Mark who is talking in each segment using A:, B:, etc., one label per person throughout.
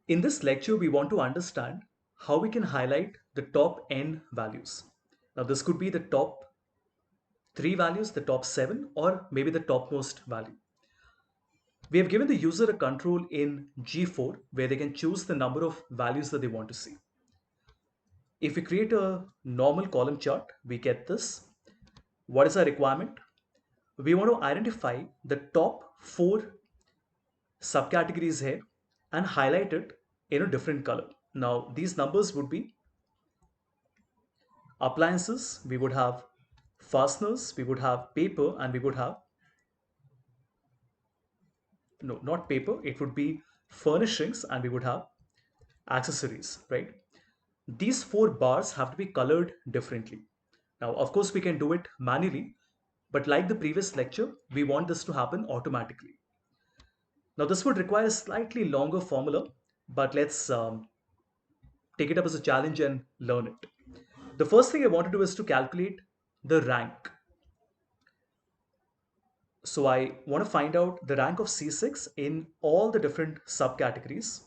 A: In this lecture, we want to understand how we can highlight the top n values. Now, this could be the top three values, the top seven, or maybe the topmost value. We have given the user a control in G4 where they can choose the number of values that they want to see. If we create a normal column chart, we get this. What is our requirement? We want to identify the top four subcategories here and highlight it in a different color. Now, these numbers would be appliances, we would have fasteners, we would have paper, and we would have, no, not paper, it would be furnishings, and we would have accessories, right? These four bars have to be colored differently. Now, of course, we can do it manually, but like the previous lecture, we want this to happen automatically. Now, this would require a slightly longer formula, but let's take it up as a challenge and learn it. The first thing I want to do is to calculate the rank. So I want to find out the rank of C6 in all the different subcategories.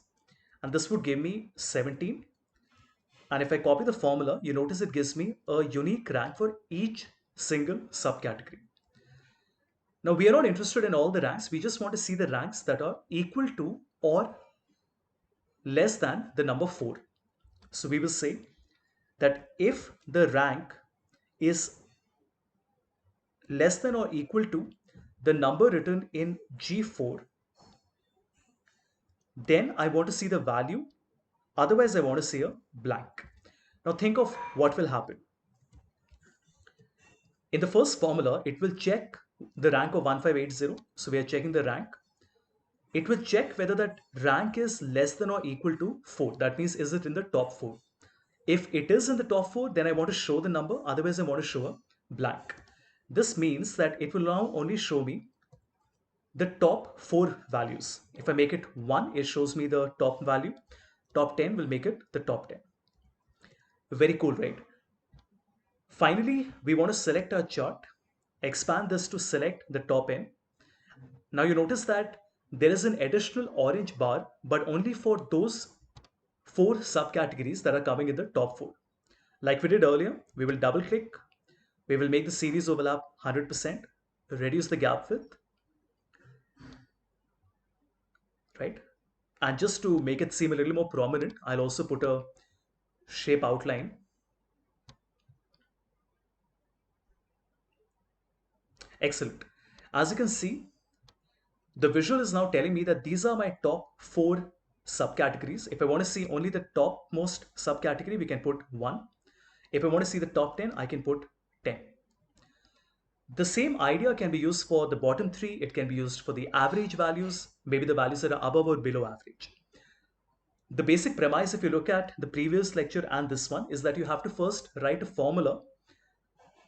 A: And this would give me 17. And if I copy the formula, you notice it gives me a unique rank for each single subcategory. Now we are not interested in all the ranks. We just want to see the ranks that are equal to or less than the number 4. So we will say that if the rank is less than or equal to the number written in G4, then I want to see the value. Otherwise, I want to see a blank. Now think of what will happen. In the first formula, it will check the rank of 1580. So we are checking the rank. It will check whether that rank is less than or equal to 4. That means, is it in the top 4? If it is in the top 4, then I want to show the number. Otherwise, I want to show a blank. This means that it will now only show me the top 4 values. If I make it 1, it shows me the top value. Top 10 will make it the top 10. Very cool, right? Finally, we want to select our chart, expand this to select the top n. Now you notice that there is an additional orange bar, but only for those 4 subcategories that are coming in the top 4. Like we did earlier, we will double click, we will make the series overlap 100%, reduce the gap width, right? And just to make it seem a little more prominent, I'll also put a shape outline. Excellent. As you can see, the visual is now telling me that these are my top 4 subcategories. If I want to see only the topmost subcategory, we can put 1. If I want to see the top 10, I can put 10. The same idea can be used for the bottom 3. It can be used for the average values, maybe the values that are above or below average. The basic premise, if you look at the previous lecture and this one, is that you have to first write a formula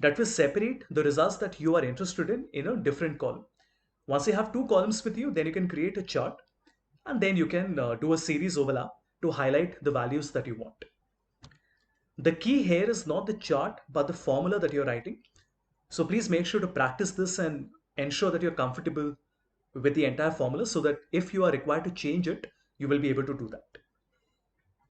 A: that will separate the results that you are interested in a different column. Once you have 2 columns with you, then you can create a chart and then you can do a series overlap to highlight the values that you want. The key here is not the chart, but the formula that you're writing. So please make sure to practice this and ensure that you're comfortable with the entire formula so that if you are required to change it, you will be able to do that.